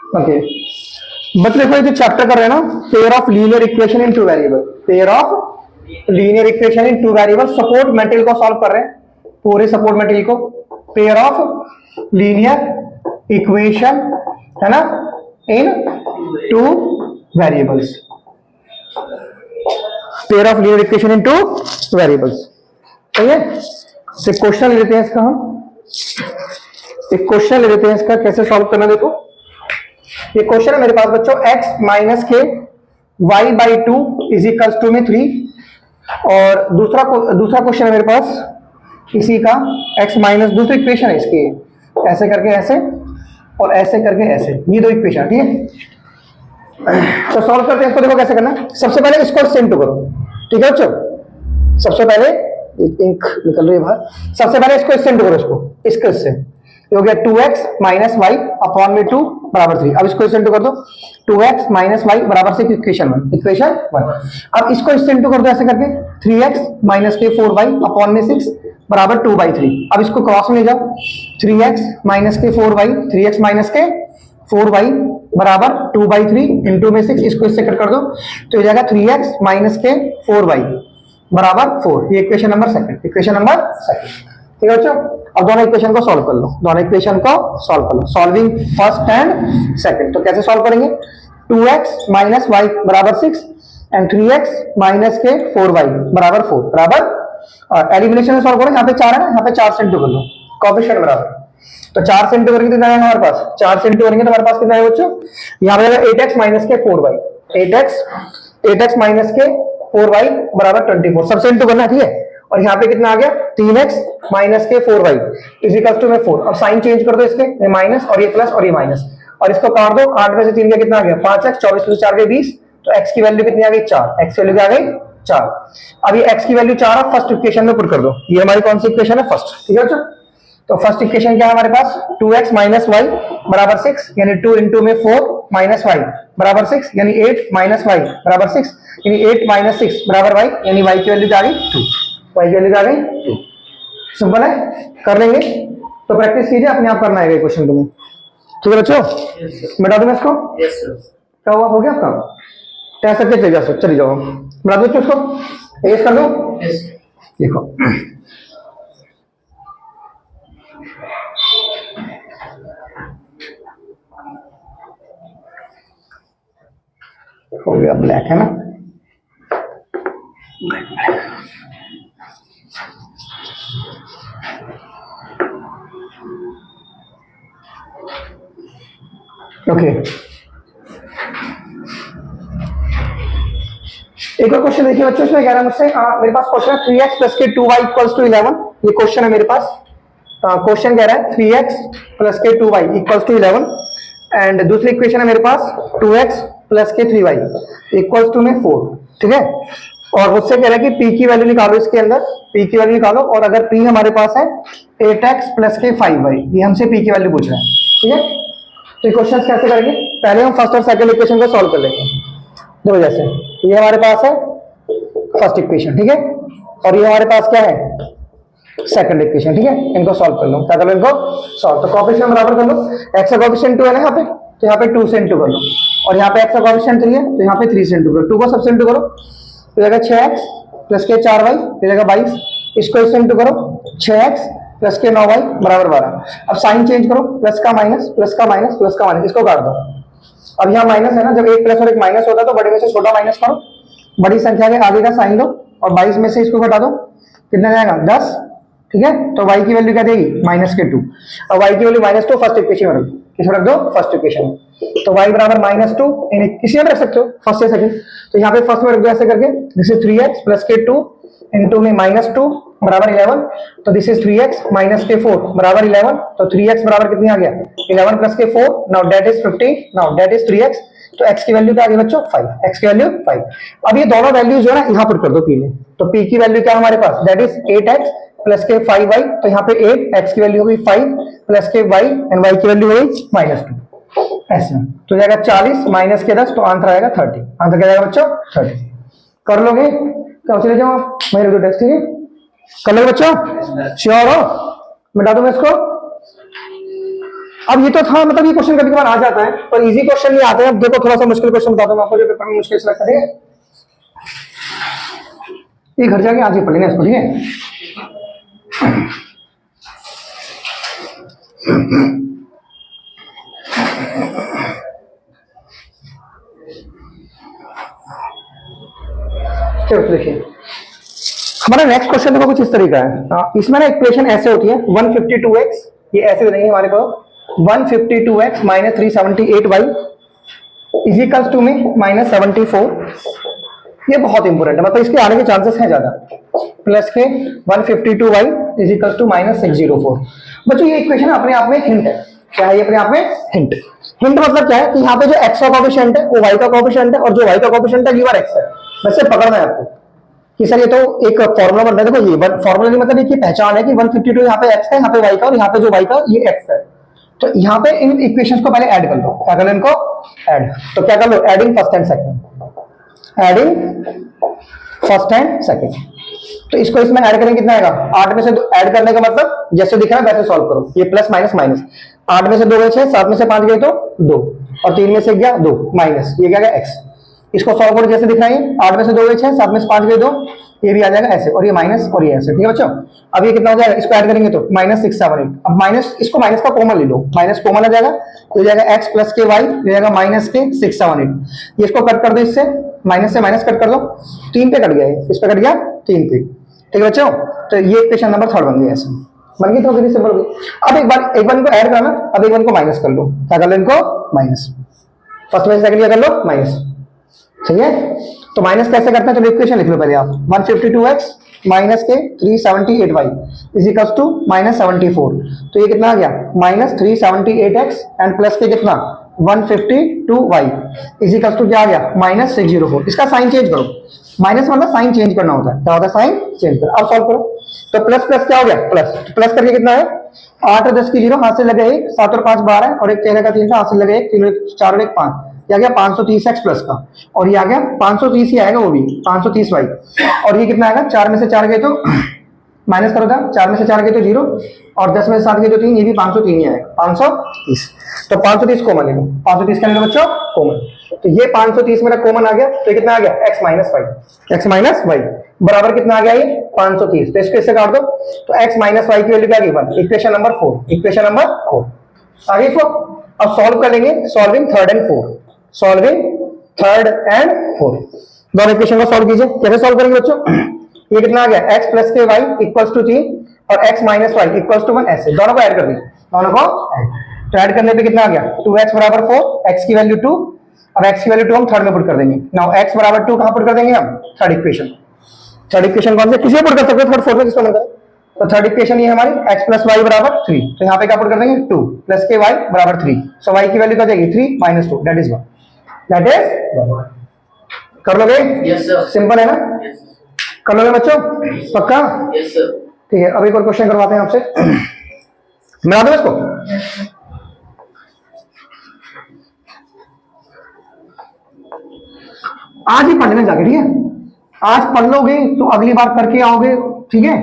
Okay, but देखो ये जो चैप्टर कर रहे हैं ना, pair of linear equation in two variable, pair of linear equation in two variable, support material को सॉल्व कर रहे हैं, पूरे सपोर्ट मटेरियल को, पेयर ऑफ लीनियर इक्वेशन है ना in two variables, pair of linear equation in two variables. सही है, तो क्वेश्चन ले लेते हैं इसका, हम एक क्वेश्चन ले लेते हैं इसका, कैसे सॉल्व करना देखो। ये क्वेश्चन है मेरे पास बच्चों, x minus k y by two is equals to में 3, और दूसरा क्वेश्चन है मेरे पास इसी का, x माइनस, दूसरी इक्वेशन है इसकी, ऐसे करके ऐसे और ऐसे करके ऐसे, ये दो इक्वेशन, ठीक है। तो सॉल्व करते हैं इसको, देखो कैसे करना। सबसे पहले इसको इससे इंटू करो, ठीक है बच्चों, सबसे पहले इंक निकल रही है बाहर, सबसे पहले इसको इससे इंटू करो, इसको इससे, ये हो गया 2x माइनस वाई अपॉन में 2 बराबर 3। अब इसको इससे इंटू कर दो, 2x माइनस वाई बराबर से इक्वेशन 1, इक्वेशन 1। अब इसको इससे इंटू कर दो ऐसे करके, 3x माइनस के 4y अपॉन में 6 बराबर 2/3। अब इसको क्रॉस में ले जाओ, 3x माइनस के 4y, 3x माइनस के 4y बराबर 2/3 इंटू में 6, इसको इससे कट कर दो तो हो जाएगा 3x माइनस के 4y बराबर 4। ये equation number second, equation number second, ठीक है बच्चों। अब दोनों इक्वेशन को सॉल्व कर लो, दोनों इक्वेशन को सॉल्व कर लो, सॉल्विंग फर्स्ट एंड सेकंड। तो कैसे सॉल्व करेंगे, 2x माइनस वाई बराबर 6 एंड 3x माइनस के 4y बराबर 4 बराबर, और एलिमिनेशन में सॉल्व करो, यहाँ पे 4 है ना, यहाँ पे 4 से इंटू कर लो, कोएफिशिएंट बराबर, तो 4 से इंटू करेंगे कितना आएगा हमारे पास, 4 से इंटू करेंगे तो हमारे पास कितना आएगा बच्चों, यहाँ पे आएगा 8x माइनस के 4y, 8x माइनस के 4y बराबर 24, सबसे इंटू करना है, ठीक है। और यहाँ पे कितना आ गया, 3x माइनस के 4y इज इक्वल टू में 4। अब साइन चेंज कर दो इसके, ये माइनस और ये प्लस और ये माइनस, और इसको काट दो, 8 में से 3 का कितना आ गया 5x, 24 में से 4 के 20, तो x की वैल्यू कितनी आ गई 4, x की वैल्यू आ गई 4। अब ये x की वैल्यू 4 आप फर्स्ट इक्वेशन में पुट कर दो, ये हमारी कौन सी इक्वेशन है, फर्स्ट, ठीक है बच्चों। तो फर्स्ट इक्वेशन क्या है हमारे पास, 2x माइनस वाई बराबर 6, यानी 2 इंटू में 4 माइनस वाई बराबर 6, यानी 8 माइनस वाई बराबर 6, यानी 8 माइनस 6 बराबर वाई, यानी वाई की वैल्यू आ गई 2, वाई की वैल्यू आ गई 2। सिंपल है, कर लेंगे, तो प्रैक्टिस कीजिए, अपने आप करना है क्वेश्चन तुम्हें, ठीक है बच्चों। मिटा दूं इसको, क्या हुआ, हो गया आपका, तय सकते चले जाओ, मिटा दो बच्चों इसको, एस कर दो, देखो हो गया, ब्लैक है ना, ओके। एक और क्वेश्चन देखिए बच्चों, इसमें कह रहा है मुझसे, मेरे पास क्वेश्चन है 3x प्लस के 2y इक्वल्स टू 11, ये क्वेश्चन है मेरे पास। क्वेश्चन कह रहा है 3x प्लस के 2y इक्वल्स टू 11, एंड दूसरी इक्वेशन है मेरे पास 2x प्लस के 3y इक्वल्स टू में 4, ठीक है। और मुझसे कह रहा है कि p की वैल्यू निकालो, इसके अंदर p की वैल्यू निकालो, और अगर p हमारे पास है 8x प्लस के 5y, ये हमसे p की वैल्यू पूछ रहा है, ठीक है। तो क्वेश्चन कैसे करेंगे, पहले हम फर्स्ट और सेकंड इक्वेशन को सॉल्व कर लेंगे। देखो जैसे ये हमारे पास है फर्स्ट इक्वेशन, ठीक है, और ये हमारे पास क्या है सेकंड इक्वेशन, ठीक है। इनको सॉल्व कर लो, क्या कर लो, इनको सॉल्व। तो कोएफिशिएंट बराबर कर लो, x का कोएफिशिएंट 2 है ना यहाँ पे, तो यहाँ पे 2 से इंटू कर लो, और यहाँ पे x का कोएफिशिएंट 3 है, तो यहाँ पे 3 से इंटू करो, 2 को सबसे इंटू करो, तो जाएगा 6x प्लस के 4y, तो जाएगा 22, इसको इससे इंटू करो, 6x प्लस के 9y बराबर 12। अब साइन चेंज करो, प्लस का माइनस, प्लस का माइनस, प्लस का माइनस, इसको काट दो। अब यहाँ माइनस है ना, जब एक प्लस और एक माइनस होता है तो बड़े में से छोटा माइनस करो, बड़ी संख्या के आगे का साइन दो, और 22 में से इसको घटा दो, कितना जाएगा 10, ठीक है। तो y की वैल्यू क्या देगी माइनस के 2, और y की वैल्यू -2 फर्स्ट इक्वेशन में रख दो, किसमें रख दो, फर्स्ट इक्वेशन में। तो y बराबर -2 किसी में रख सकते हो, फर्स्ट या सेकंड, तो यहाँ पे फर्स्ट में रख दो ऐसे करके, दिस इज 3x प्लस के 2 इंटू में -2 बराबर 11, तो दिस इज 3x माइनस के 4 बराबर 11, तो 3x बराबर कितनी आ गया 11 प्लस के 4, now that is 15, now that is 3x, तो x की वैल्यू क्या आ गई बच्चों 5, x की वैल्यू 5। अब ये दोनों वैल्यूज जो है ना यहाँ पर कर दो p में, तो p की वैल्यू क्या हमारे पास, दैट इज 8x प्लस के 5y, तो यहाँ पे 8, x की वैल्यू हो गई 5 plus k y, and y की वैल्यू हो गई -2, ऐसे तो जाएगा 40 माइनस के 10, तो आंसर आएगा 30, आंसर क्या जाएगा बच्चों 30। कर लोगे, तो चले जाओ मेरे को टेस्ट, ठीक है, कर लोगे बच्चों, श्योर हो, मिटा दूं मैं इसको, अब ये तो था, मतलब ये क्वेश्चन कभी कभार आ जाता है, पर इजी क्वेश्चन नहीं आते हैं। अब देखो थोड़ा सा मुश्किल क्वेश्चन बताता हूँ आपको, जो पेपर में मुश्किल से लगता है। ये घर जाके आज ही पढ़ लेना इसको, ठीक है। चलो देखिए, हमारा नेक्स्ट क्वेश्चन देखो कुछ इस तरीका है। इसमें ना इक्वेशन ऐसे होती है 152x, ये ऐसे दे देंगे हमारे को 152x minus 378y is equals to में माइनस 74। ये बहुत इंपॉर्टेंट है, मतलब इसके आने के चांसेस हैं ज्यादा। प्लस के 152y is equals to minus 604। बच्चों ये इक्वेशन अपने आप में हिंट है। क्या है ये अपने आप में? हिंट। हिंट मतलब क्या है कि यहाँ पे जो x का कोएफिशिएंट है वो y का कोएफिशिएंट है, और जो y का कोएफिशिएंट है गिवन x है। वैसे पकड़ना है आपको कि सर ये तो एक फॉर्मूला बन रहा है। देखो ये फॉर्मूला नहीं, मतलब एक पहचान है कि 152 यहाँ पे x है, यहाँ पे y का, और यहाँ पे जो y का ये x है। तो यहाँ पे इन इक्वेशंस को पहले ऐड कर लो। क्या कर लो इनको? ऐड। तो क्या कर लो? Adding first and second, adding first and second. तो इसको इसमें ऐड करेंगे कितना आएगा? 8 में से 2 ऐड करने का मतलब जैसे दिख रहा है वैसे सॉल्व करो। ये प्लस माइनस माइनस, 8 में से 2 गए 6, 7 में से 5 गए तो 2, और 3 में से गया 2 माइनस, ये क्या गया x। इसको सॉल्व करो जैसे दिख रहा है, 8 में से 2 गए 6, 7 में से 5 गए 2, ये भी आ जाएगा ऐसे, और ये माइनस और ये ऐसे। ठीक है बच्चों, अब ये कितना हो जाएगा? इसको ऐड करेंगे तो माइनस 678। अब माइनस, इसको माइनस का कॉमन ले लो, माइनस कॉमन आ जाएगा, तो जाएगा x प्लस के y, ये जाएगा माइनस के 678। ये इसको कट कर दो, इससे माइनस से माइनस कट कर दो, 3 पे कट गया, इस पे कट गया 3 पे। ठीक है बच्चों, तो ये इक्वेशन नंबर 3 बन गया। ऐसे बन गई तो कितनी सिंपल हो गई। अब एक बार इनको ऐड करना, अब एक बार इनको माइनस कर लो। क्या कर लो इनको? माइनस। फर्स्ट में सेकंड क्या कर लो? माइनस। सही है, तो माइनस कैसे करते हैं? चलो इक्वेशन लिख लो पहले आप। 152x माइनस के 378y is equals to minus 74। तो ये कितना आ गया? माइनस 378x एंड प्लस के कितना? 152y इज इक्वल्स टू क्या आ गया? माइनस 604। इसका साइन चेंज करो, माइनस मतलब साइन चेंज करना होता है। क्या होता है? साइन चेंज करो। अब सॉल्व करो, तो प्लस प्लस क्या हो गया? प्लस। तो प्लस करके कितना है? 8 और 10 की 0, हाथ से लगे 1, 7 और 5 12, और एक 13 का 3 था, हाथ से लगे 1, 3 और 4 और 1 5, ये आ गया 530x प्लस का, और ये आ गया 530 ही आएगा, वो भी 530y। और ये कितना आएगा? 4 में से 4 गए तो माइनस करो था, 4 में से 4 गए तो 0, और 10 में से 7 गए तो 3, ये भी 503 ही आएगा, 530। तो 530 कॉमन ले लो, 530 का ले लो बच्चों कॉमन। तो ये 530 मेरा कॉमन आ गया, तो कितना आ गया? x minus y, x minus y बराबर कितना आ गया? ये 530। तो इसको इससे काट दो, तो x माइनस वाई की वैल्यू क्या आ गई? इक्वेशन नंबर 4, इक्वेशन नंबर 4 आगे इसको अब सॉल्व कर लेंगे। Solving third and fourth, solving third and fourth, दोनों इक्वेशन को सॉल्व कीजिए। कैसे सॉल्व करेंगे बच्चों? ये कितना आ गया? x plus k y equals to 3 और x minus y equals to 1, ऐसे दोनों को ऐड कर दीजिए, दोनों को ऐड। तो ऐड करने पे कितना आ गया? 2x बराबर 4, x की वैल्यू 2, अब x की वैल्यू 2 हम थर्ड में पुट कर देंगे। नाउ x बराबर 2 कहां पुट कर देंगे हम? Third equation. थर्ड इक्वेशन कौन से? किसी पुट कर सकते हो, थर्ड फोर्थ में किसको ना करें। तो थर्ड इक्वेशन ये हमारी x प्लस वाई बराबर 3, तो यहाँ पे क्या पुट कर देंगे? 2 प्लस के वाई बराबर 3, सो y की वैल्यू क्या जाएगी? 3 minus 2, that is 1, that is. कर लोगे? Yes sir. सिंपल है ना? कर लोगे बच्चों? पक्का? Yes sir. ठीक है, अब एक और क्वेश्चन करवाते हैं आपसे, मिला दो इसको। आज ही पढ़ लेना जाके, ठीक है? आज पढ़ लोगे तो अगली बार करके आओगे, ठीक है?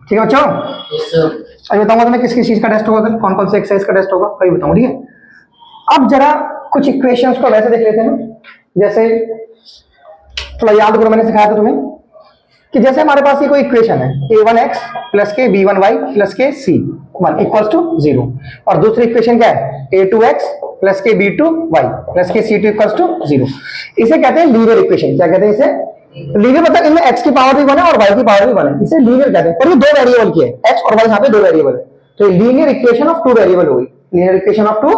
ठीक है बच्चों? Yes sir. अभी बताऊंगा तुम्हें किस किस चीज का टेस्ट होगा, कौन कौन से एक्सरसाइज का टेस्ट होगा, अभी बताऊंगा, ठीक है? अब जरा कुछ इक्वेशंस को वैसे देख लेते हैं, जैसे थोड़ा याद करो, मैंने सिखाया था तुम्हें कि जैसे हमारे पास ये कोई इक्वेशन है a1x प्लस के b1y प्लस के c1 इक्वल्स टू 0, और दूसरी इक्वेशन क्या है? a2x प्लस के b2y प्लस के c2 इक्वल्स टू 0। इसे कहते हैं लीनियर इक्वेशन। क्या कहते हैं इसे? लीनियर मतलब इनमें x की पावर भी 1 है और y की पावर भी 1 है, इसे लीनियर कहते हैं। पर ये दो वेरिएबल की है, x और y, यहाँ पे दो वेरिएबल है, तो linear equation of two variable होगी, linear equation of two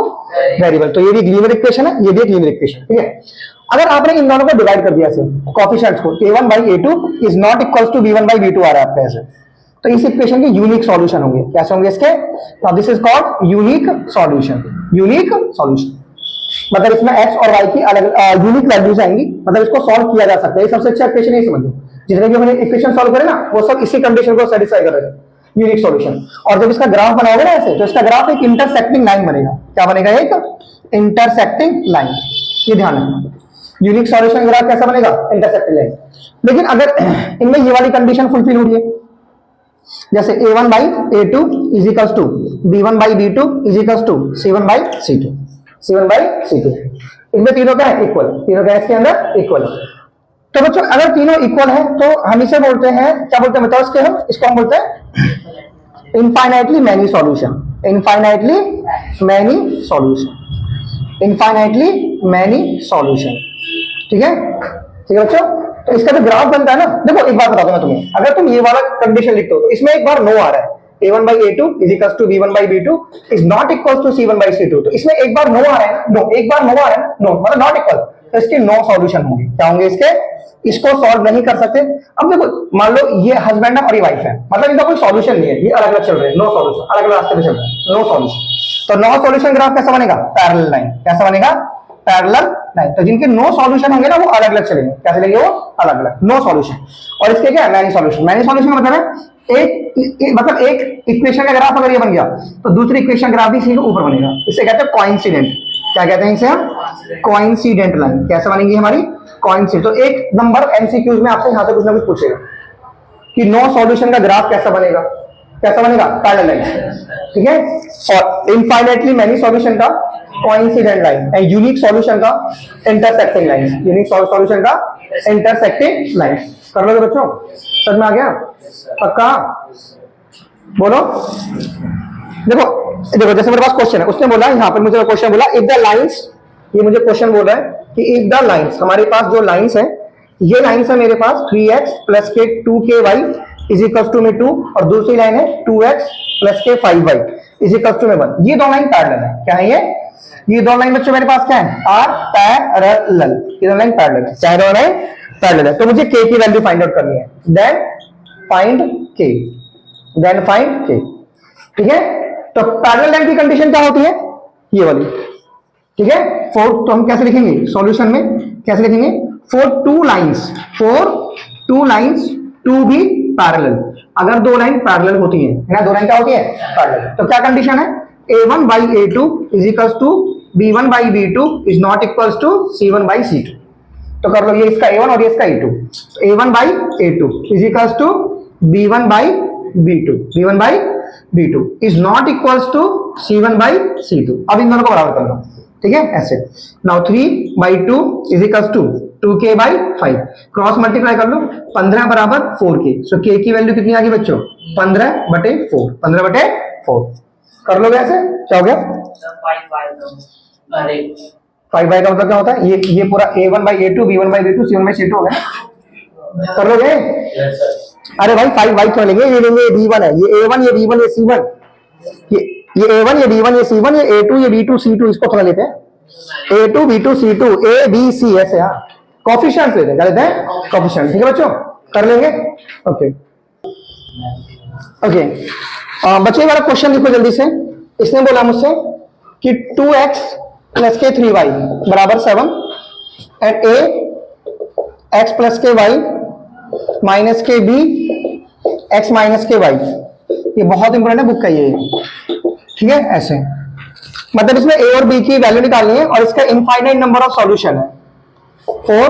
variable. तो ये भी लीनियर इक्वेशन है, ये भी एक लीनियर इक्वेशन, ठीक है? अगर आपने इन दोनों को डिवाइड कर दिया ऐसे कोएफिशिएंट्स को, a1 by a2 is not equals to b1 by b2 आ रहा है आपका ऐसे, तो इस इक्वेशन के यूनिक सॉल्यूशन होंगे। कैसे होंगे इसके? Now this is called unique solution. Unique solution मतलब इसमें x और y की अलग यूनिक वैल्यूज आएंगी, मतलब इसको सॉल्व किया जा सकता है। ये सबसे अच्छा इक्वेशन है, समझो। जितने भी हमने इक्वेशन सॉल्व करे ना, वो सब इसी कंडीशन को सेटिस्फाई कर रहे हैं, यूनिक सॉल्यूशन। और जब इसका ग्राफ बनाओगे ना ऐसे, तो इसका ग्राफ एक इंटरसेक्टिंग लाइन बनेगा। क्या बनेगा? एक इंटरसेक्टिंग लाइन, ये ध्यान रखना। यूनिक सॉल्यूशन ग्राफ कैसा बनेगा? Intersecting line. लेकिन अगर इनमें ये वाली कंडीशन फुलफिल हो रही है, जैसे a1 by a2 is equals to b1/b2 is equal to c1/c2, c1/c2। इसमें तीनों क्या है? इक्वल। तीनों क्या है इसके अंदर? इक्वल। तो बच्चों अगर तीनों इक्वल है तो हम इसे बोलते हैं, क्या बोलते हैं बताओ इसके? हम इसको हम बोलते हैं infinitely many solution. Infinitely many solution, infinitely many solution. ठीक है, ठीक है बच्चों। तो इसका जो ग्राफ बनता है ना, देखो एक बात बता दूं मैं तुम्हें, अगर तुम ये वाला कंडीशन लिखते हो तो इसमें एक बार नो आ रहा है, a1/a2 is equal to b1/b2 is not equal to c1/c2। तो इसमें एक बार नो आ रहा है ना, नो, एक बार नो आ रहा है ना, नो मतलब नॉट इक्वल, तो इसके नो सॉल्यूशन होंगे। क्या होंगे इसके? इसको सॉल्व नहीं कर सकते। अब देखो मान लो ये हस्बैंड है और ये वाइफ है, मतलब इनका कोई सॉल्यूशन नहीं है, ये अलग अलग चल रहे हैं, नो सॉल्यूशन, अलग अलग रास्ते पे चल रहे हैं, नो सॉल्यूशन। तो नो सॉल्यूशन ग्राफ कैसा बनेगा? Parallel line. कैसा बनेगा? Parallel line. तो जिनके नो सॉल्यूशन होंगे ना वो अलग अलग चलेंगे। क्या चलेंगे? वो अलग अलग, नो सॉल्यूशन। और इसके क्या है? Many solution. मैनी सॉल्यूशन का मतलब है मतलब एक इक्वेशन का ग्राफ अगर ये बन गया तो दूसरी इक्वेशन ग्राफ भी इसी के ऊपर बनेगा। इसे कहते हैं कोइंसिडेंट। क्या कहते हैं इसे? हम कोइंसिडेंट लाइन। कैसे बनेगी हमारी? कोइंसिडेंट। तो एक नंबर एमसीक्यूज में आपसे यहां से कुछ ना कुछ पूछेगा कि नो सॉल्यूशन का ग्राफ कैसा बनेगा? कैसा बनेगा? Parallel line. ठीक है। और इनफाइनाइटली मैनी सॉल्यूशन का coincident line, and unique solution का इंटरसेक्टिंग लाइन। यूनिक सॉल्यूशन का इंटरसेक्टिंग लाइन। कर लो बच्चों, समझ में आ गया? पक्का? बोलो। देखो देखो जैसे मेरे पास क्वेश्चन है, उसने बोला यहां पर मुझे क्वेश्चन बोला इफ द लाइंस, ये मुझे क्वेश्चन बोल रहा है कि इफ द लाइंस, हमारे पास जो लाइंस है, ये लाइंस है मेरे पास 3x प्लस के 2ky इज इक्वल टू में 2, और दूसरी लाइन है 2x प्लस के 5y इज इक्वल टू में 1। ये दो लाइन पैरेलल है। क्या है ये दो लाइन बच्चों मेरे पास क्या है? Are parallel. ये दो लाइन पैरेलल है, चाहे दो लाइन पैरेलल है। तो मुझे k की वैल्यू फाइंड आउट करनी है। Then find k, then find k। ठीक है। तो पैरेलल लाइन की कंडीशन क्या होती है? ये वाली। ठीक है। फॉर, तो हम कैसे लिखेंगे सॉल्यूशन में? कैसे लिखेंगे? For two lines to be parallel. अगर दो लाइन पैरेलल होती है ना, दो लाइन क्या होती है? पैरेलल। तो क्या कंडीशन है? a1/a2 is equal to b1/b2 is not equal to c1/c2। तो कर लो, ये इसका a1 और ये इसका a2। a1/a2 is equal to b1/b2, b1/b2 is not equal to c1/c2। अब इन दोनों को बराबर कर लो। ठीक है, ऐसे। Now 3/2 is equal to 2k/5। Cross multiply कर लो, 15 बराबर 4k। सो k की वैल्यू कितनी आ गई बच्चों? 15/4। 15/4 कर लो। ऐसे क्या हो गया? 5y का मतलब क्या होता है? ये पूरा a1/a2 b1/b2 c1/c2 हो गया। कर लोगे? अरे भाई 5y क्यों लेंगे? ये लेंगे, b1 है, ये a1, ये b1, ये c1, ये a1, ये b1, ये c1, ये a2, ये b2, c2, इसको थोड़ा लेते हैं a2 b2 c2 a b c ऐसे। हाँ, कोफिशिएंट्स लेते हैं। क्या लेते हैं? कोफिशिएंट। ठीक है बच्चों, कर लेंगे। Okay okay. बच्चे वाला क्वेश्चन लिखो जल्दी से। इसने बोला मुझसे कि 2x प्लस के 3y बराबर 7 and x plus k y minus के b x माइनस के y। ये बहुत इंपॉर्टेंट है बुक का ये। ठीक है, ऐसे मतलब इसमें a और b की वैल्यू निकालनी है और इसका इनफाइनाइट नंबर ऑफ सॉल्यूशन है। For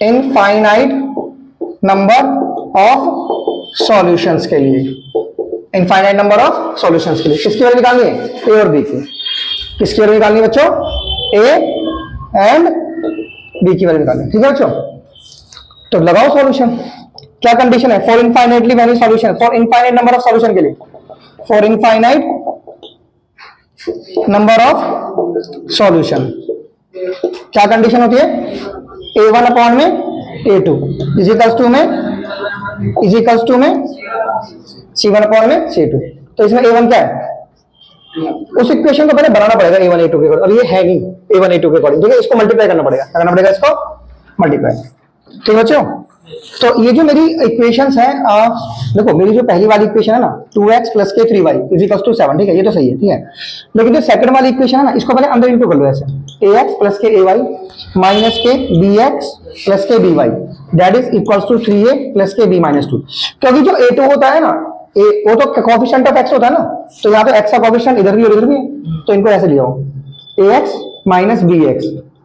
infinite number of solutions के लिए, इनफाइनाइट नंबर ऑफ सॉल्यूशंस के लिए किसकी वैल्यू निकालनी है? a और b की। किसकी वैल्यू निकालनी है बच्चों? a एंड b की वैल्यू निकालनी है। ठीक है बच्चों, तो लगाओ सॉल्यूशन। क्या कंडीशन है? For infinitely many solution, for infinite number of solution के लिए, for infinite number of solution क्या कंडीशन होती है? a1 अपॉन में a2 इज इक्वल्स टू में c1 अपॉन में c2। तो इसमें a1 क्या है? उस इक्वेशन को पहले बनाना पड़ेगा a1 a2 के अकॉर्डिंग, और ये है नहीं a1 a2 के अकॉर्डिंग। ठीक है, इसको मल्टीप्लाई करना पड़ेगा। क्या करना पड़ेगा? इसको मल्टीप्लाई। ठीक है बच्चों, तो ये जो मेरी इक्वेशंस है, देखो मेरी जो पहली वाली इक्वेशन है ना 2x प्लस के 3y इज इक्वल टू 7, ठीक है, ये तो सही है। ठीक है, लेकिन जो सेकंड वाली इक्वेशन है ना, इसको पहले अंदर इनटू कर लो ऐसे, ax plus k ay minus k bx plus k by that is equals to 3a plus k b minus 2। क्योंकि जो a2 होता है ना, वो तो कोएफिशिएंट ऑफ x होता है ना, तो यहाँ तो x का कोएफिशिएंट इधर भी और इधर भी है, तो इनको ऐसे लिया हो ax minus bx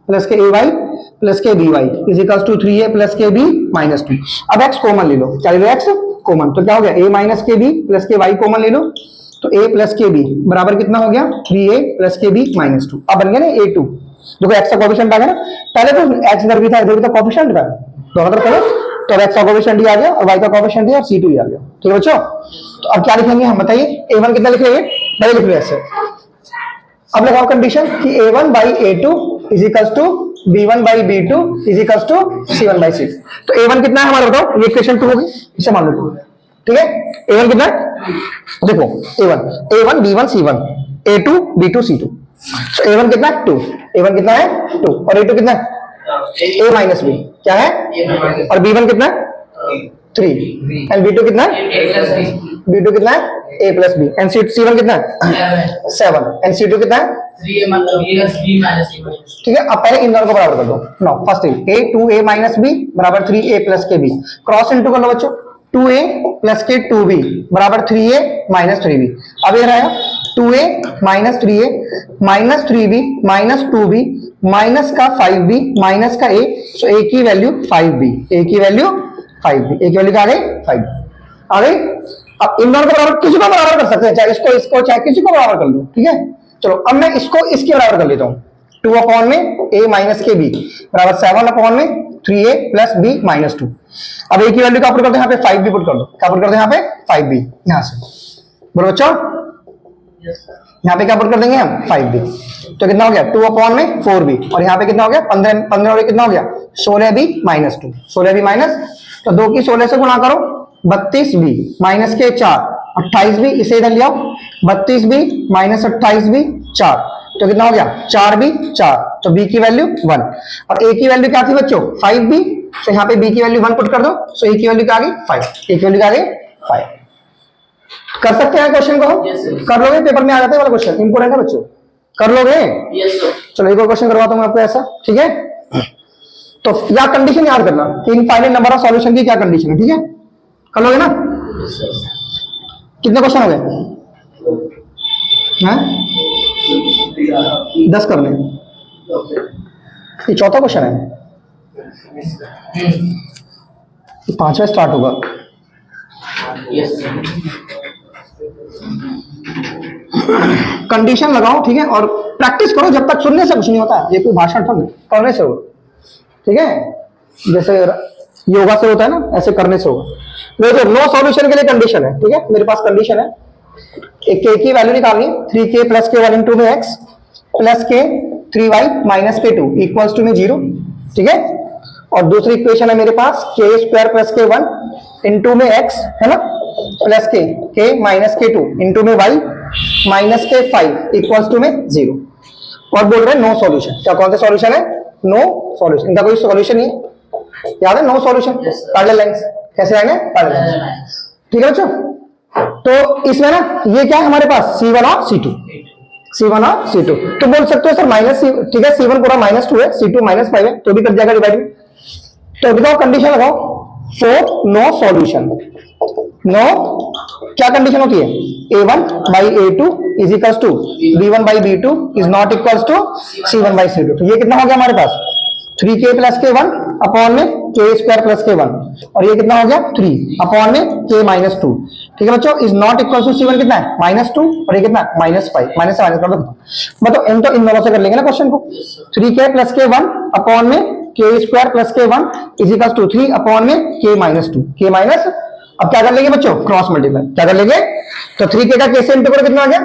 plus k ay plus k by is equals to 3a plus k b minus 2। अब x कॉमन ले लो। क्या ले लो? x कॉमन, तो क्या हो गया? a माइनस के b plus k y common ले लो, तो a प्लस के बी बराबर कितना हो गया 3a प्लस के बी माइनस 2। अब बन गया ना a2। देखो x का कोएफिशिएंट आ गया ना, पहले तो x इधर भी था इधर भी था, कोएफिशिएंट का दोनों तरफ करो तो x का कोएफिशिएंट ही आ गया और y का कोएफिशिएंट ही और c2 ही आ गया। ठीक है बच्चों, तो अब क्या लिखेंगे हम बताइए, a1 कितना लिख लेंगे, पहले लिख लो ऐसे। अब लगाओ कंडीशन कि a1 by a2 is equals to b1 by b2 is equals to c1 by c2। तो a1 कितना है हमारा बताओ, ये इक्वेशन 2 होगी, इसे मान लो। ठीक है, a1 कितना है, देखो a1 b1 c1 a2 b2 c2। तो a1 कितना है 2, a1 कितना है 2 और a2 कितना है a माइनस b क्या है, और b1 कितना है 3 एंड b2 कितना है, b2 कितना है a plus b and c1 कितना है 7 एंड c2 कितना है 3a मतलब a plus b minus a। ठीक है, अब पहले इन दोनों को बराबर कर दो। No first thing a 2a माइनस b बराबर 3a plus k b, cross into कर लो बच्चों, 2a प्लस के 2b बराबर 3a माइनस 3b। अब ये रहेगा 2a minus 3a minus 3b minus 2b minus का 5b माइनस का a, सो a की वैल्यू 5b, a की वैल्यू 5b, a की वैल्यू क्या आ गई 5 आ गई। अब इन दोनों को बराबर किसी को बराबर कर सकते हैं, चाहे इसको चाहे किसी को बराबर कर लो। ठीक है, चलो अब मैं इसको इसके बराबर कर लेता हूँ, 2 अपॉन में a माइनस के b बराबर 7 अपॉन में 3a प्लस b माइनस 2। अब a की वैल्यू क्या पुट कर दो, यहाँ पे 5b पुट कर दो, क्या पुट कर दो यहाँ पे 5b, यहाँ से बोलो बच्चों, यहाँ पे क्या पुट कर देंगे हम 5b, तो कितना हो गया 2 अपॉन में 4b और यहाँ पे कितना हो गया 15 और कितना हो गया 16b माइनस 2, 16b माइनस, तो 2 की 16 से गुणा करो 32b माइनस के 4 28b, इसे इधर ले आओ 32b माइनस 28b 4, तो कितना हो गया 4b 4, तो b की वैल्यू 1 और a की वैल्यू क्या थी बच्चों 5b, तो यहाँ पे b की वैल्यू 1 पुट कर दो, सो a की वैल्यू क्या आ गई 5, a की वैल्यू क्या आ गई 5। कर सकते हैं क्वेश्चन को हम, कर लोगे, पेपर में आ जाता है वाला क्वेश्चन, इंपोर्टेंट है बच्चों, कर लोगे। चलो एक और क्वेश्चन करवाता हूं मैं आपको ऐसा, ठीक है। तो या कंडीशन याद करना कि इनफाइनाइट नंबर ऑफ सॉल्यूशन की क्या कंडीशन है, ठीक है, कर लोगे ना। कितने क्वेश्चन हो गए हैं, 10 करने, ये चौथा क्वेश्चन है, 5वां स्टार्ट होगा। कंडीशन लगाओ, ठीक है, और प्रैक्टिस करो, जब तक सुनने से कुछ नहीं होता है, ये कोई भाषण थोड़ा करने से होगा। ठीक है, जैसे योगा से होता है ना, ऐसे करने से होगा। देखो नो सॉल्यूशन के लिए कंडीशन है, ठीक है, मेरे पास कंडीशन है, एक के की वैल्यू निकालनी, 3k प्लस के 1 इंटू में x प्लस के 3y माइनस के 2 इक्वल्स टू में 0। ठीक है, और दूसरी इक्वेशन है मेरे पास के स्क्वायर प्लस के 1 इंटू में x है ना प्लस के माइनस के 2 इंटू में y माइनस के 5 इक्वल्स टू में 0। और बोल रहे हैं नो सॉल्यूशन, क्या कौन सा सॉल्यूशन है, नो सॉल्यूशन, इनका कोई सॉल्यूशन नहीं है, याद है नो सॉल्यूशन, पैरेलल लाइंस कैसे आएंगे, पैरेलल लाइंस। ठीक है बच्चों, तो इसमें ना ये क्या है हमारे पास C1 और C2, C1 और C2, तो बोल सकते हो सर माइनस, ठीक है, C1 पूरा -2 है, C2 -5 है, तो भी कर जाएगा डिवाइड में। तो बताओ कंडीशन लगाओ फॉर नो सॉल्यूशन, नो क्या कंडीशन होती है, a1 by a2 is equals to b1 by b2 is not equals to c1 by c2। तो ये कितना हो गया हमारे पास 3k प्लस के 1 अपॉन में k स्क्वायर प्लस के 1 और ये कितना हो गया 3 अपॉन में k माइनस 2। ठीक है बच्चों, is not equal to c1 कितना है -2 और ये कितना -5, माइनस से माइनस कर दो। मतलब इन तो इन दोनों से कर लेंगे ना क्वेश्चन को, 3k प्लस के 1 अपॉन में k स्क्वायर प्लस के 1 इज इक्वल टू 3 अपॉन में k माइनस 2, k माइनस, अब क्या कर लेंगे बच्चों क्रॉस मल्टीप्लाई, क्या कर लेंगे, तो 3k का k से इंटू करो कितना आ गया,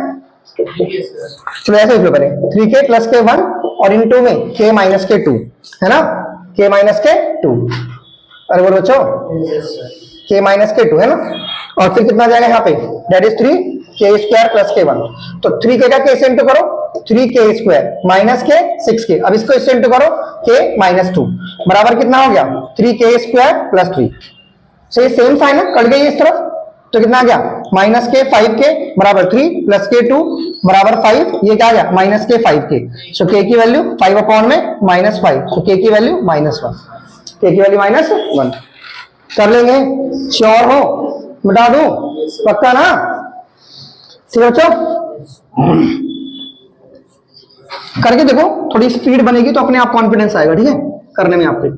चलो ऐसे लिखो पहले 3k प्लस के 1 और इंटू में k माइनस के 2 है ना, k माइनस के 2, अरे बोलो बच्चों k माइनस के 2 है ना, और फिर कितना जाएगा यहाँ पे that is 3k square plus के 1, तो 3k का k से इंटू करो 3k स्क्वायर माइनस के 6k, अब इसको इससे इंटू करो k माइनस 2 बराबर कितना हो गया 3k स्क्वायर प्लस 3, सो ये सेम साइन है, कट गई इस तरफ, तो कितना आ गया माइनस के 5k बराबर 3 प्लस के 2 बराबर 5, ये क्या आ गया माइनस के 5k, सो k की वैल्यू 5 अपॉन में -5, सो k की वैल्यू -1, k की वैल्यू -1 कर लेंगे, श्योर हो, बता दूं पक्का ना, ठीक है बच्चों, करके देखो, थोड़ी स्पीड बनेगी तो अपने आप कॉन्फिडेंस आएगा, ठीक है करने में आपके।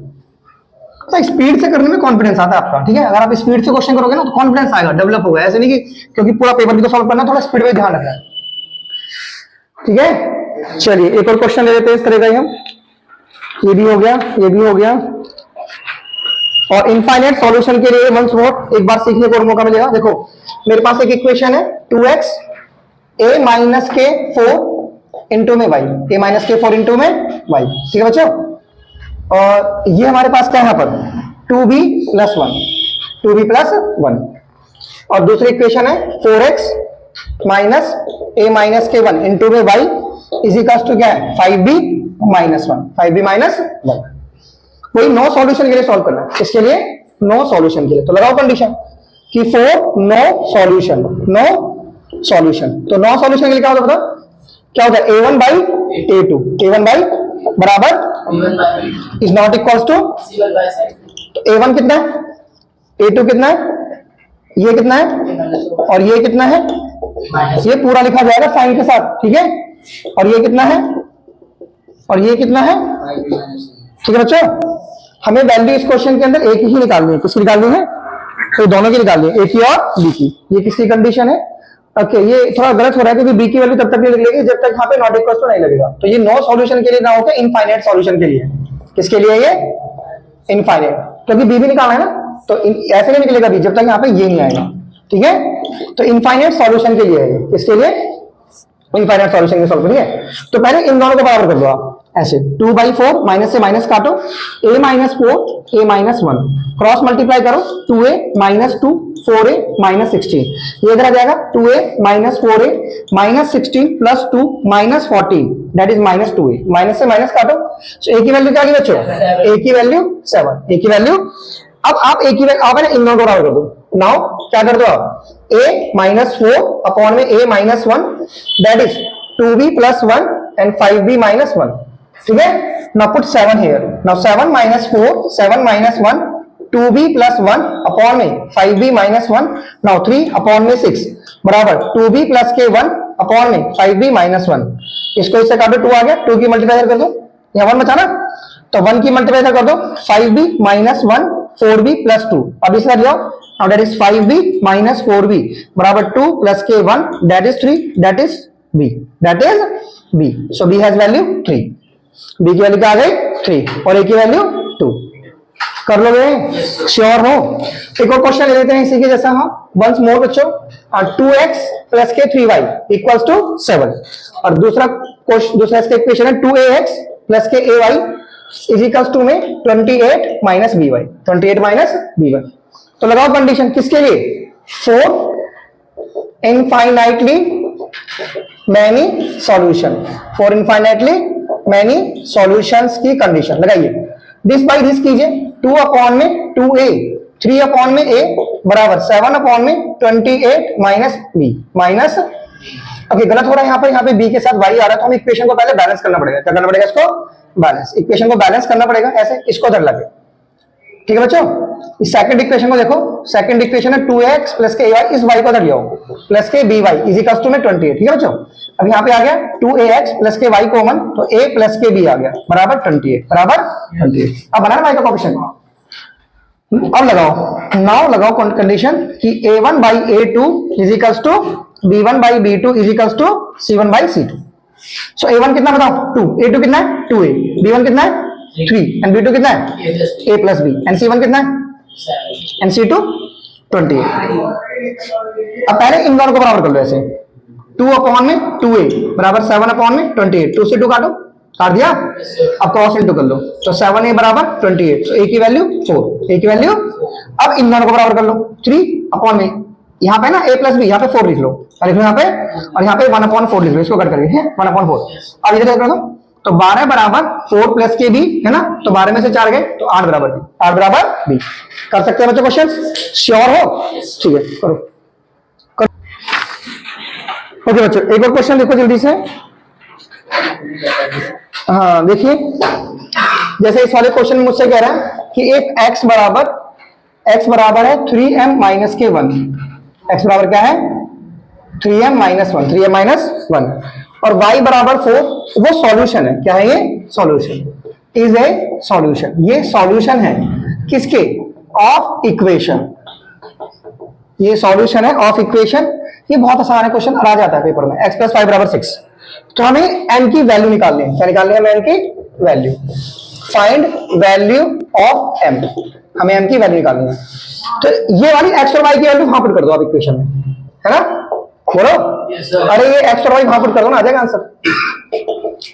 तो स्पीड से करने में कॉन्फिडेंस आता है आपका, ठीक है। अगर आप स्पीड से क्वेश्चन करोगे ना तो कॉन्फिडेंस आएगा, डेवलप होगा। ऐसे नहीं कि क्योंकि पूरा पेपर भी तो सॉल्व करना है, थोड़ा स्पीड में ध्यान रखना है, ठीक है। चलिए एक और क्वेश्चन ले लेते हैं इस तरह का ही हम। ये भी हो गया, ये भी हो गया। और इनफाइनाइट सॉल्यूशन के लिए वंस मोर एक बार सीखने को और मौका मिलेगा। देखो मेरे पास एक इक्वेशन है 2x a माइनस के 4 इंटू में y, a माइनस के 4 इंटू में y, ठीक है बच्चों। और ये हमारे पास क्या है यहाँ पर 2b प्लस 1, 2b प्लस 1। और दूसरी इक्वेशन है 4x माइनस a माइनस के 1 इंटू में y इज इक्वल टू क्या है 5b माइनस 1, 5b माइनस 1। कोई नो सॉल्यूशन के लिए सॉल्व करना है, इसके लिए नो सॉल्यूशन के लिए तो लगाओ कंडीशन कि for no solution, no solution. तो नो सॉल्यूशन के लिए क्या होता है बताओ, क्या होता है a1 by a2, a1 by बराबर B1 by B2, is not equals to, C1 by C2, तो a1 कितना है, a2 कितना है, ये कितना है A minus 1 और ये कितना है, minus ये पूरा लिखा जाएगा साइन के साथ, ठीक है। और ये कितना है और ये कितना है, 5B minus 1. ठीक है बच्चों। हमें वैल्यू इस क्वेश्चन के अंदर एक ही निकालनी है, किसकी निकालनी है, तो दोनों की निकालनी है, ए की और बी की। ये किसकी कंडीशन है, ओके ये थोड़ा गलत हो रहा है क्योंकि बी की वैल्यू तब तक नहीं लगेगी जब तक यहाँ पे नॉट इक्वल टू नहीं लगेगा। तो ये नो सॉल्यूशन के लिए ना होकर इनफाइनाइट सॉल्यूशन के लिए, किसके लिए ये इनफाइनाइट, क्योंकि बी भी निकालना है ना, तो ऐसे नहीं निकलेगा बी जब तक यहाँ पे ये नहीं आएगा, ठीक है। तो इनफाइनाइट सॉल्यूशन के लिए है ये, किसके लिए इनफाइनाइट सॉल्यूशन के सॉल्व करिए। तो पहले इन दोनों को बराबर कर दो आप ऐसे 2/4 माइनस से माइनस काटो, a minus 4 a minus 1 cross multiply करो 2a माइनस 2 4a माइनस 16, ये इधर आ जाएगा 2a minus 4a minus 16 plus 2 minus 14 that is minus 2a, minus से माइनस काटो, तो a की वैल्यू क्या आ गई बच्चों, a की वैल्यू 7, a की वैल्यू। अब आप a की वैल्यू आप इन दोनों को बराबर कर दो। नाउ क्या कर दो आप a माइनस 4 अपॉन में a minus 1 that is 2b plus 1 and 5b minus 1, ठीक है। Now put 7 here, now 7 minus 4 7 minus 1 2b plus 1 upon में 5b माइनस 1, नाउ 3 अपॉन में 6 बराबर 2b प्लस के 1 अपॉन में 5b माइनस 1। इसको इससे काटो 2 आ गया, 2 की मल्टीप्लाई कर दो, यहाँ 1 बचा ना, तो 1 की मल्टीप्लाई कर दो 5b माइनस 1 4b प्लस 2। अब इसका जाओ, now that is 5b minus 4b बराबर 2 प्लस के 1 that is 3 that is b, that is b। So b has value 3, b की वैल्यू क्या आ गई 3 और a की वैल्यू 2। कर लोगे, श्योर हो। एक और क्वेश्चन ले लेते हैं इसी के जैसा हम वंस मोर बच्चों, 2x प्लस के 3y इक्वल्स टू 7। और दूसरा इसका इक्वेशन है 2ax plus k ay is equals to में 28 माइनस by, 28 माइनस by। तो लगाओ कंडीशन किसके लिए, for infinitely many solution, for infinitely many solutions की कंडीशन लगाइए। दिस बाई दिस कीजिए, 2 अपॉन में 2a 3 अपॉन में a बराबर 7 अपॉन में 28 माइनस b माइनस, ओके गलत हो रहा है यहाँ पे b के साथ y आ रहा है, तो हम इक्वेशन को पहले बैलेंस करना पड़ेगा। क्या करना पड़ेगा, इसको बैलेंस, इक्वेशन को बैलेंस करना पड़ेगा ऐसे, इसको उधर लगे, ठीक है बच्चों। इस सेकंड इक्वेशन को देखो, सेकंड इक्वेशन है 2x प्लस के ay, इस y को उधर ले आओ plus k by is equal to में 28, ठीक है बच्चों। अब यहाँ पे आ गया 2ax plus k y common, तो a प्लस के b आ गया बराबर 28, बराबर 28। अब बनाना y का कोएफिशिएंट, अब लगाओ, नाउ लगाओ कंडीशन कि a1 by a2 is equals to b1 by b2 is equals to c1 by c2। So a1 कितना बताओ 2, a2 कितना है 2a, b1 कितना है 3 एंड b2 कितना है a plus b and c1 कितना है 7. And c2 28। अब पहले इन दोनों को बराबर कर लो ऐसे, 2 अपॉन में 2a बराबर 7 अपॉन में 28, 2 से 2 काटो, काट दिया। अब क्रॉस इनटू कर लो, तो 7a बराबर 28, तो a की वैल्यू 4, a की वैल्यू। अब इन दोनों को बराबर कर लो, 3 अपॉन में यहाँ पे ना a प्लस b, यहाँ पे 4 लिख लो, और लिख लो यहाँ पे, और यहाँ पे 1/4 लिख लो, इसको कट करके 1/4। अब इधर कर दो, तो 12 बराबर 4 प्लस के b है ना, तो 12 में से 4 गए तो 8 बराबर b, 8 बराबर b। कर सकते हैं बच्चों क्वेश्चन, श्योर हो, ठीक है करो, ओके बच्चों। एक और क्वेश्चन देखो जल्दी से, हाँ देखिए, जैसे इस वाले क्वेश्चन में मुझसे कह रहा है कि एक x बराबर है 3m माइनस के 1, x बराबर क्या है 3m माइनस 1, 3m माइनस 1, और y बराबर 4, वो सॉल्यूशन है, क्या है ये सॉल्यूशन, इज ए सॉल्यूशन, ये सॉल्यूशन है। किसके? Of equation. ये सॉल्यूशन है ऑफ इक्वेशन। ये बहुत आसान है, क्वेश्चन आ जाता है पेपर में। x प्लस 5 बराबर 6। तो हमें n की वैल्यू निकालनी है। क्या निकालनी है हमें? n की value. Find value of m। हमें m की वैल्यू निकालनी है। तो ये वाली x और y की वैल्यू वहां पुट कर दो आप इक्वेशन में, है ना? बोलो। अरे ये x और y वहां पुट कर दो ना, आ जाएगा आंसर।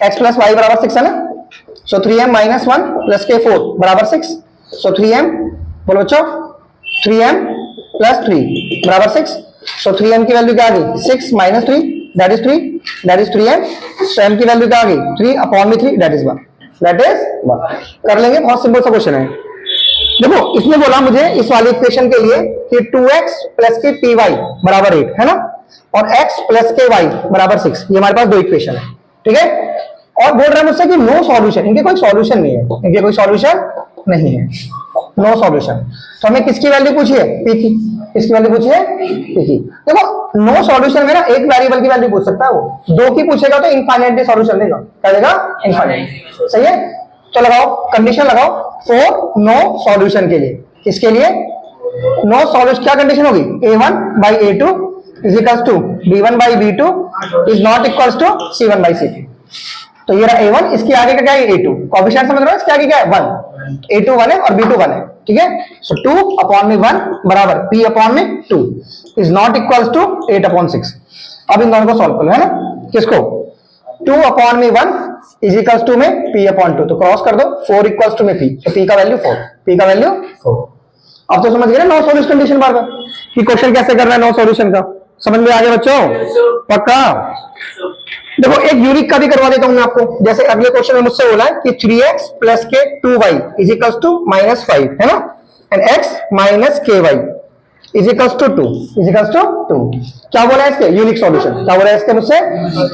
x प्लस 5 बराबर 6 है ना? सो 3m माइनस 1 प्लस k 4 बराबर 6। सो 3m, बोलो बच्चों, 3m प्लस 3 बराबर 6। सो 3m की वैल्यू क्या आ गई? 6 minus 3 that is 3, that is 3m। So m की वैल्यू क्या आ गई? 3 अपॉन में 3 दैट इज 1, दैट इज 1। कर लेंगे, बहुत सिंपल सा क्वेश्चन है। देखो इसने बोला मुझे इस वाली इक्वेशन के लिए कि 2x प्लस के py बराबर 8 है ना, और x प्लस के y बराबर 6। ये हमारे पास दो इक्वेशन है, ठीक है। और बोल रहा है मुझसे कि नो सॉल्यूशन, इनके कोई सॉल्यूशन नहीं है, इनके कोई सॉल्यूशन नहीं है, नो सॉल्यूशन। तो हमें किसकी वैल्यू पूछी है? p की। किसकी वैल्यू पूछी है? p की। देखो नो सॉल्यूशन में ना एक वेरिएबल की वैल्यू पूछ सकता है, वो दो की पूछेगा तो इनफाइनाइटली सॉल्यूशन देगा। क्या देगा? इनफाइनाइट। सही है। तो लगाओ, कंडीशन लगाओ फॉर नो सॉल्यूशन के लिए। किसके लिए? No solution. क्या कंडीशन होगी? a1 by a2 is equals to b1 by b2 is not equals to c1 by c2। तो ये रहा a1, इसके आगे का क्या है? a2। कोएफिशिएंट समझ रहे हो? इसके आगे क्या है? 1। a2 1 है और b2 1 है, ठीक है। सो 2 अपॉन में 1 बराबर p अपॉन में 2 is not equals to 8 upon 6। अब इन दोनों को सॉल्व करो, है ना। किसको? 2 अपॉन में 1 इज इक्वल्स टू में p अपॉन 2, तो क्रॉस कर दो। 4 इक्वल्स टू में p, तो p का वैल्यू 4, p का वैल्यू 4। अब तो समझ गए नो सॉल्यूशन कंडीशन बार बार कि क्वेश्चन कैसे करना है नो सॉल्यूशन का। समझ में आ गया बच्चों? पक्का। देखो एक यूनिक का भी करवा देता हूं मैं आपको। जैसे अगले क्वेश्चन में मुझसे बोला है कि 3x प्लस के 2y is equals to minus 5, है ना, and x minus k y is equals to 2, is equals to 2। क्या बोला है इसके? Unique solution. क्या बोला है इसके मुझसे?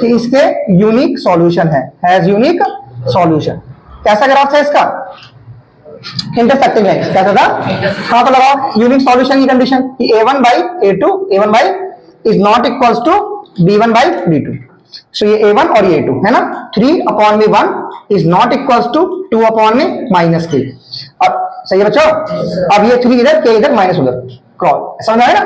कि इसके यूनिक सॉल्यूशन है, हैज यूनिक सॉल्यूशन। कैसा ग्राफ है इसका? Intersecting line. कैसा था? कहां पर लगाओ यूनिक सॉल्यूशन की कंडीशन कि a1 by a2, a1 by is not equals to b1 by b2। So ये a1 और ये a2 है ना। 3 अपॉन में 1 is not equals to 2 upon में माइनस k। अब सही है बच्चों? अब ये 3 इधर, k इधर, माइनस उधर, क्रॉस। समझ आया ना?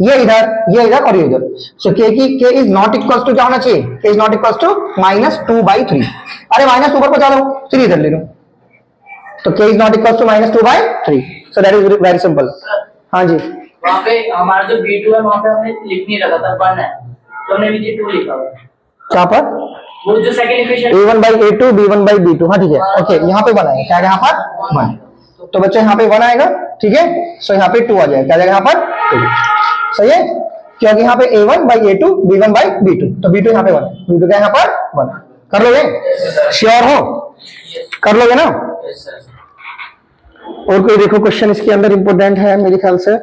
ये इधर और ये इधर। So k is not equals to क्या होना चाहिए? k is not equals to minus 2/3। अरे माइनस ऊपर को चलो, 3 इधर ले लो, तो k is not equals to minus 2/3। So that is very simple. हाँ जी, वहाँ पे हमारा जो B2 है वहाँ पे हमने लिख नहीं रखा था, 1 है, तो हमने नीचे 2 लिखा हुआ है। क्या पर? वो जो second equation a1 by a2 b1 by b2। हाँ ठीक है, ओके। यहाँ पे 1 आएगा। क्या यहाँ पर? 1। तो बच्चे यहाँ पे 1 आएगा, ठीक है। सो यहाँ पे 2 आ जाएगा। क्या जाएगा यहाँ पर? 2। सही है, क्योंकि यहाँ पे a1 by a2 b1 by b2, तो b2 यहाँ पे 1 है, b2 क्या यहाँ पर? 1। कर लोगे? श्योर हो? कर लोगे ना? और कोई देखो क्वेश्चन इसके अंदर इंपोर्टेंट है मेरे ख्याल से।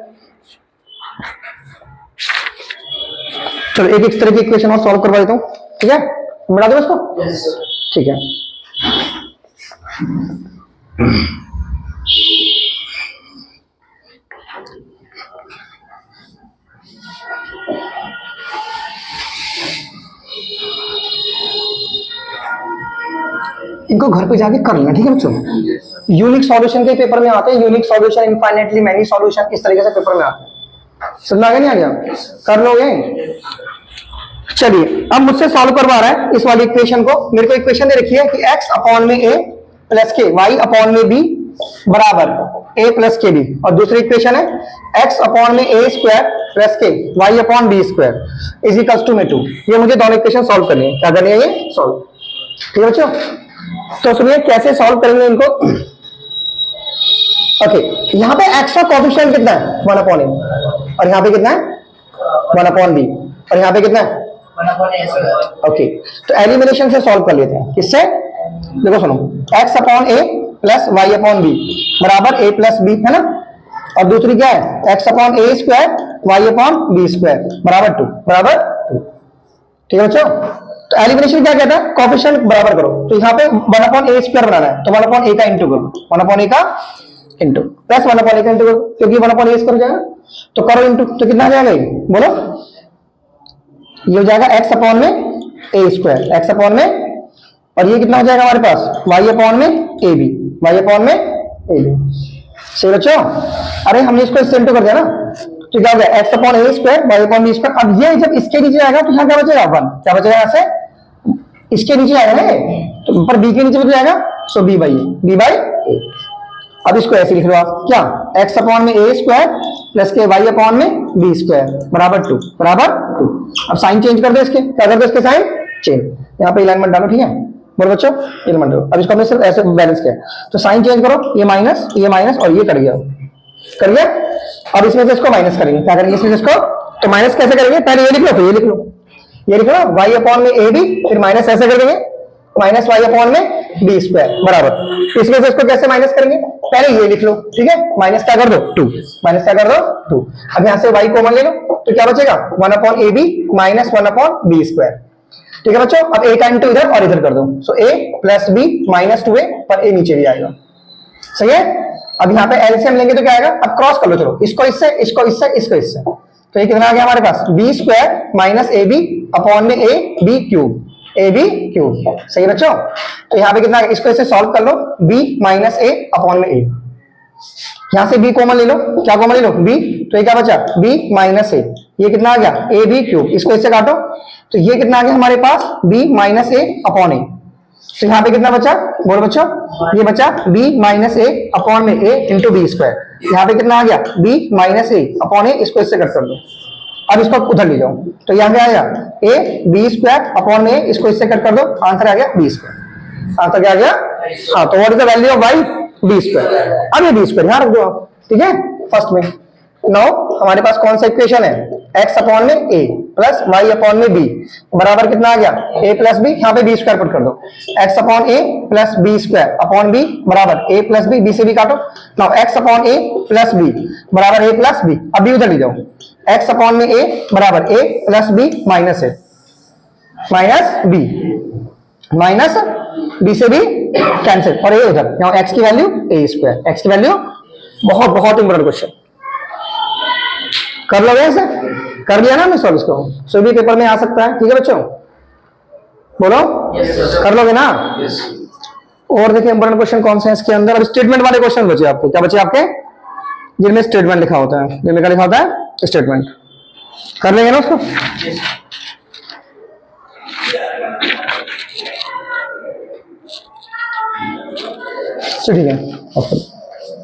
चलो एक इस तरह की इक्वेशन और सॉल्व करवा देता हूं, ठीक है। बना दो इसको, ठीक है। इनको घर पे जाके कर लेना, ठीक है बच्चों। यूनिक सॉल्यूशन के पेपर में आते हैं, unique solution, infinitely many solution, इस तरीके से पेपर में आते हैं। समझ आ गया नहीं आ गया? कर लोगे? चलिए अब मुझसे सॉल्व करवा रहा है इस वाली इक्वेशन को। मेरे को इक्वेशन दे रखी है कि x अपॉन में a plus k y upon में b बराबर a प्लस के b, और दूसरी इक्वेशन है x अपॉन में a square plus k y upon b square is equals to में 2। ये मुझे दोनों इक्वेशन सॉल्व करनी है। क्या करनी है? ये सॉल्व। ठीक है बच्चों, तो सुनिए कैसे सॉल्व करेंगे इनको। ओके, यहाँ पे x का कोएफिशिएंट कितना है? 1 अपॉन a, और यहाँ पे कितना है? 1 अपॉन b, और यहाँ पे कितना है? 1 अपॉन a स्क्वायर। ओके, तो एलिमिनेशन से सॉल्व कर लेते हैं। किससे? देखो सुनो, x upon a plus y upon b बराबर a प्लस बी, है ना, और दूसरी क्या है? x upon a square Y upon B square बराबर 2, बराबर 2। ठीक है बच्चों, तो एलिमिनेशन क्या कहता है? कोएफिशिएंट बराबर करो। तो यहाँ पे 1 अपॉन a स्क्वायर बनाना है, तो 1 अपॉन a का इंटू करो, 1 अपॉन a का इंटू प्लस 1 अपॉन a का इंटू करो, क्योंकि 1 अपॉन a स्क्वायर हो जाएगा, तो करो इंटू, तो कितना आ जाएगा ये? बोलो, ये हो जाएगा x अपॉन में a स्क्वायर, x अपॉन में, और ये कितना हो जाएगा हमारे पास? y अपॉन में ab, y अपॉन में ab। सही बच्चों। अरे हमने इसको इससे इंटू कर दिया ना, तो क्या हो गया x upon A square Y upon B square. अब ये जब इसके नीचे आएगा तो यहाँ क्या बचेगा 1, क्या बचेगा यहाँ से, इसके नीचे आएगा ना तो पर b के नीचे बच जाएगा, सो b बाई a। अब इसको ऐसे लिख लो आप, क्या x अपॉन में a square plus k y upon में b स्क्वायर बराबर 2 बराबर 2। अब साइन चेंज कर दो इसके, क्या कर दो इसके साइन चेंज, यहाँ पे अलाइनमेंट डालो, ठीक है बोलो बच्चों अलाइनमेंट डालो। अब इसको हमने सिर्फ ऐसे बैलेंस किया, तो साइन चेंज करो, ये माइनस और ये कट गया, कर गया। अब इसमें से इसको माइनस करेंगे, क्या करेंगे इसमें से इसको, तो माइनस कैसे करेंगे, पहले ये लिख लो फिर ये लिख लो, ये लिख लो y अपॉन में a b, फिर माइनस ऐसे कर देंगे माइनस y अपॉन में b स्क्वायर बराबर। इसमें से इसको कैसे माइनस करेंगे, पहले ये लिख लो, ठीक है माइनस क्या कर दो 2, माइनस क्या कर दो 2। अब यहाँ से y कॉमन ले लो तो क्या बचेगा 1 upon a b minus 1 upon B square, ठीक है बच्चों। अब a का इंटू इधर और इधर कर दो, so a plus b minus 2a, पर a नीचे भी आएगा, सही है। अब यहाँ पे एलसीएम लेंगे तो क्या आएगा, अब क्रॉस कर लो, चलो इसको इससे इसको इससे इसको इससे, तो ये कितना आ गया हमारे पास B square minus A B upon में A B cube, A B cube, सही बच्चों। तो यहाँ पे कितना, इसको इससे सॉल्व कर लो, b माइनस ए अपॉन में a, यहाँ से b कॉमन ले लो, क्या कॉमन ले लो b, तो ये क्या बचा b माइनस ए, ये कितना आ गया ए बी क्यूब, इसको इससे काटो तो ये कितना आ गया हमारे पास b माइनस ए अपॉन ए। तो यहाँ पे कितना बचा बोलो बच्चों, ये बचा b माइनस ए अपॉन में a इंटू बी स्क्वायर। यहाँ पे कितना आ गया b माइनस ए अपॉन ए, इसको इससे कट कर दो, अब इसको उधर ले जाओ, तो यहाँ पे आएगा a b स्क्वायर अपॉन में a, इसको इससे कट कर दो, आंसर आ गया b स्क्वायर। आंसर क्या आ गया, हाँ तो what is the value of y, b square. अब ये b स्क्वायर यहाँ रख दो आप, ठीक है फर्स्ट में। नाउ हमारे पास कौन सा इक्वेशन है, x अपॉन में a प्लस y अपॉन में b बराबर कितना आ गया a प्लस b, यहाँ पे b स्क्वायर पुट कर दो, x upon a plus b square upon b बराबर a प्लस b, b से b काटो। Now x upon a plus b बराबर a प्लस b, अब b उधर ले जाओ, x अपॉन में a बराबर a plus b minus a minus b, minus b से b कैंसिल और a उधर, यहाँ x की वैल्यू a स्क्वायर, x की वैल्यू, बहुत बहुत इंपॉर्टेंट क्वेश्चन, कर लोगे ऐसे, कर दिया ना हमने सॉल्व इसको, सो भी पेपर में आ सकता है, ठीक है बच्चों बोलो कर लोगे ना। और देखिए इंपॉर्टेंट क्वेश्चन कौन से हैं इसके अंदर, अब स्टेटमेंट वाले क्वेश्चन बचे आपको, क्या बचे आपके, जिनमें स्टेटमेंट लिखा होता है, जिनमें क्या लिखा होता है स्टेटमेंट, कर लेंगे ना उसको। ठीक है।